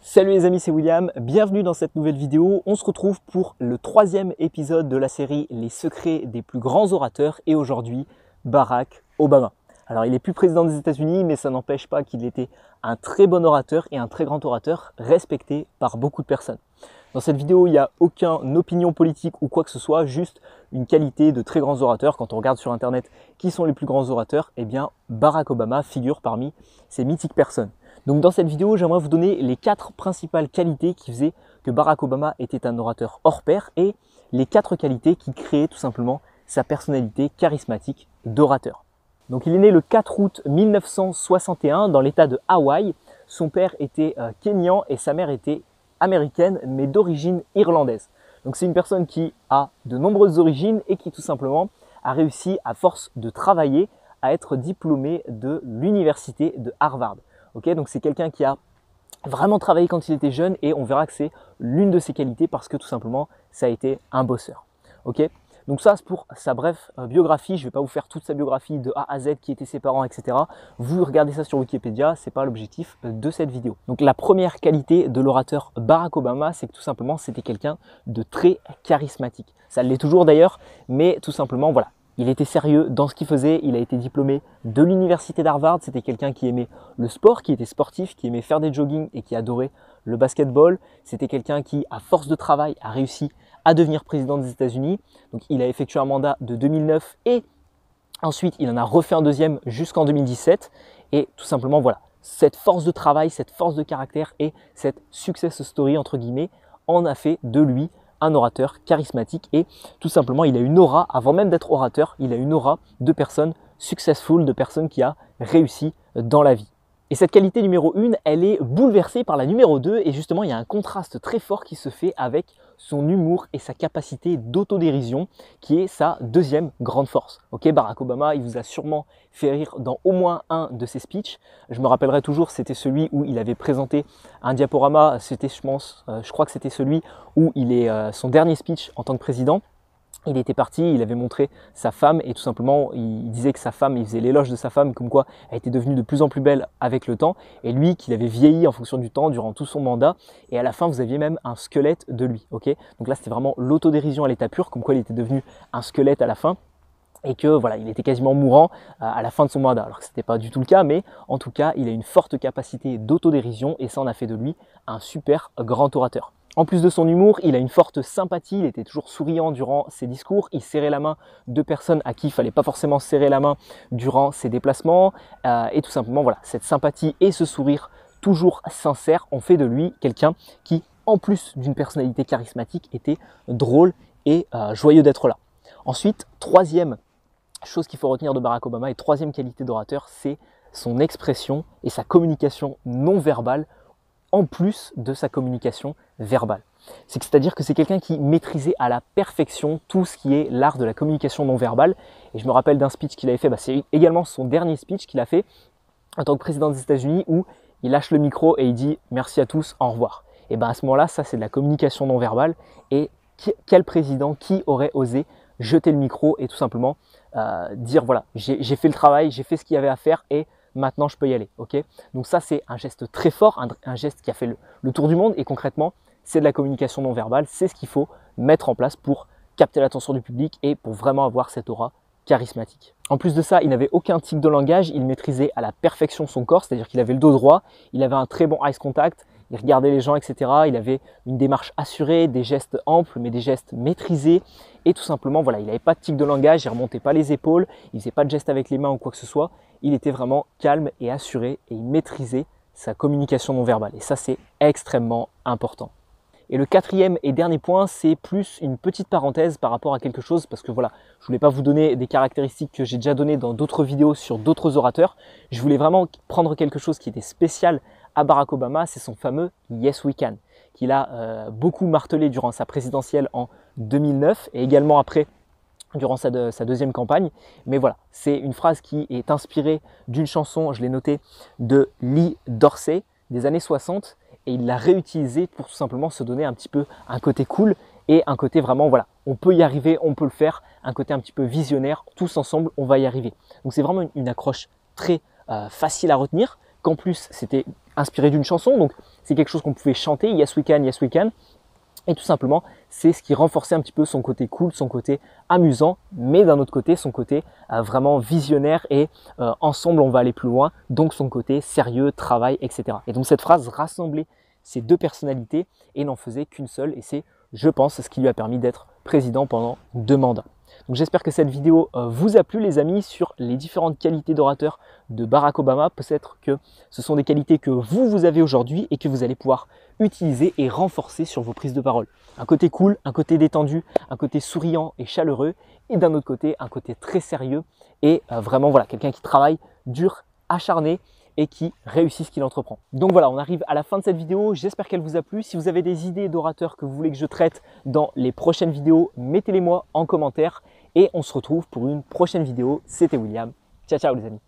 Salut les amis, c'est William, bienvenue dans cette nouvelle vidéo. On se retrouve pour le troisième épisode de la série Les secrets des plus grands orateurs et aujourd'hui, Barack Obama. Alors il n'est plus président des États-Unis, mais ça n'empêche pas qu'il était un très bon orateur et un très grand orateur respecté par beaucoup de personnes. Dans cette vidéo, il n'y a aucune opinion politique ou quoi que ce soit, juste une qualité de très grands orateurs. Quand on regarde sur internet qui sont les plus grands orateurs, eh bien Barack Obama figure parmi ces mythiques personnes. Donc dans cette vidéo, j'aimerais vous donner les 4 principales qualités qui faisaient que Barack Obama était un orateur hors pair et les 4 qualités qui créaient tout simplement sa personnalité charismatique d'orateur. Donc il est né le 4 août 1961 dans l'état de Hawaï. Son père était kényan et sa mère était américaine mais d'origine irlandaise. Donc c'est une personne qui a de nombreuses origines et qui tout simplement a réussi à force de travailler à être diplômé de l'université de Harvard. Okay, donc c'est quelqu'un qui a vraiment travaillé quand il était jeune et on verra que c'est l'une de ses qualités parce que tout simplement ça a été un bosseur. Okay, donc ça c'est pour sa brève biographie. Je ne vais pas vous faire toute sa biographie de A à Z, qui étaient ses parents, etc. Vous regardez ça sur Wikipédia, ce n'est pas l'objectif de cette vidéo. Donc la première qualité de l'orateur Barack Obama, c'est que tout simplement c'était quelqu'un de très charismatique. Ça l'est toujours d'ailleurs, mais tout simplement voilà. Il était sérieux dans ce qu'il faisait, il a été diplômé de l'université d'Harvard, c'était quelqu'un qui aimait le sport, qui était sportif, qui aimait faire des joggings et qui adorait le basketball. C'était quelqu'un qui, à force de travail, a réussi à devenir président des États-Unis. Donc il a effectué un mandat de 2009 et ensuite il en a refait un deuxième jusqu'en 2017. Et tout simplement voilà, cette force de travail, cette force de caractère et cette success story entre guillemets en a fait de lui un orateur charismatique et tout simplement il a une aura, avant même d'être orateur, il a une aura de personne successful, de personne qui a réussi dans la vie. Et cette qualité numéro 1, elle est bouleversée par la numéro 2 et justement il y a un contraste très fort qui se fait avec son humour et sa capacité d'autodérision qui est sa deuxième grande force. Ok, Barack Obama, il vous a sûrement fait rire dans au moins un de ses speeches. Je me rappellerai toujours, c'était celui où il avait présenté un diaporama, c'était je crois que c'était celui où il est son dernier speech en tant que président. Il était parti, il avait montré sa femme et tout simplement il disait que sa femme, il faisait l'éloge de sa femme comme quoi elle était devenue de plus en plus belle avec le temps et lui qu'il avait vieilli en fonction du temps durant tout son mandat et à la fin vous aviez même un squelette de lui. Ok, donc là c'était vraiment l'autodérision à l'état pur, comme quoi il était devenu un squelette à la fin et que voilà, il était quasiment mourant à la fin de son mandat. Alors que ce n'était pas du tout le cas, mais en tout cas il a une forte capacité d'autodérision et ça en a fait de lui un super grand orateur. En plus de son humour, il a une forte sympathie, il était toujours souriant durant ses discours, il serrait la main de personnes à qui il ne fallait pas forcément serrer la main durant ses déplacements et tout simplement voilà, cette sympathie et ce sourire toujours sincère ont fait de lui quelqu'un qui, en plus d'une personnalité charismatique, était drôle et joyeux d'être là. Ensuite, troisième chose qu'il faut retenir de Barack Obama et troisième qualité d'orateur, c'est son expression et sa communication non verbale en plus de sa communication verbale. C'est-à-dire que c'est quelqu'un qui maîtrisait à la perfection tout ce qui est l'art de la communication non verbale. Et je me rappelle d'un speech qu'il avait fait, c'est également son dernier speech qu'il a fait en tant que président des États-Unis où il lâche le micro et il dit « merci à tous, au revoir ». Et bien à ce moment-là, ça c'est de la communication non verbale. Et quel président qui aurait osé jeter le micro et tout simplement dire voilà, j'ai fait le travail, j'ai fait ce qu'il y avait à faire et maintenant je peux y aller, ok? Donc ça c'est un geste très fort, un geste qui a fait le tour du monde et concrètement c'est de la communication non verbale, c'est ce qu'il faut mettre en place pour capter l'attention du public et pour vraiment avoir cette aura charismatique. En plus de ça, il n'avait aucun tic de langage, il maîtrisait à la perfection son corps, c'est-à-dire qu'il avait le dos droit, il avait un très bon eye contact, il regardait les gens, etc. Il avait une démarche assurée, des gestes amples, mais des gestes maîtrisés. Et tout simplement, voilà, il n'avait pas de tic de langage, il ne remontait pas les épaules, il ne faisait pas de gestes avec les mains ou quoi que ce soit. Il était vraiment calme et assuré et il maîtrisait sa communication non verbale. Et ça, c'est extrêmement important. Et le quatrième et dernier point, c'est plus une petite parenthèse par rapport à quelque chose parce que voilà, je ne voulais pas vous donner des caractéristiques que j'ai déjà données dans d'autres vidéos sur d'autres orateurs. Je voulais vraiment prendre quelque chose qui était spécial à Barack Obama, c'est son fameux « Yes we can » qu'il a beaucoup martelé durant sa présidentielle en 2009 et également après durant sa deuxième campagne. Mais voilà, c'est une phrase qui est inspirée d'une chanson, je l'ai noté, de Lee Dorsey des années 60 et il l'a réutilisée pour tout simplement se donner un petit peu un côté cool et un côté vraiment, voilà, on peut y arriver, on peut le faire, un côté un petit peu visionnaire, tous ensemble, on va y arriver. Donc c'est vraiment une accroche très facile à retenir. qu'en plus c'était inspiré d'une chanson, donc c'est quelque chose qu'on pouvait chanter, Yes We Can, Yes We Can. Et tout simplement, c'est ce qui renforçait un petit peu son côté cool, son côté amusant, mais d'un autre côté, son côté vraiment visionnaire et ensemble on va aller plus loin, donc son côté sérieux, travail, etc. Et donc cette phrase rassemblait ces deux personnalités et n'en faisait qu'une seule, et c'est, je pense, ce qui lui a permis d'être président pendant 2 mandats. Donc j'espère que cette vidéo vous a plu les amis sur les différentes qualités d'orateur de Barack Obama. Peut-être que ce sont des qualités que vous avez aujourd'hui et que vous allez pouvoir utiliser et renforcer sur vos prises de parole. Un côté cool, un côté détendu, un côté souriant et chaleureux, et d'un autre côté un côté très sérieux et vraiment voilà, quelqu'un qui travaille dur, acharné et qui réussit ce qu'il entreprend. Donc voilà, on arrive à la fin de cette vidéo, j'espère qu'elle vous a plu. Si vous avez des idées d'orateurs que vous voulez que je traite dans les prochaines vidéos, mettez-les moi en commentaire et on se retrouve pour une prochaine vidéo. C'était William, ciao ciao les amis.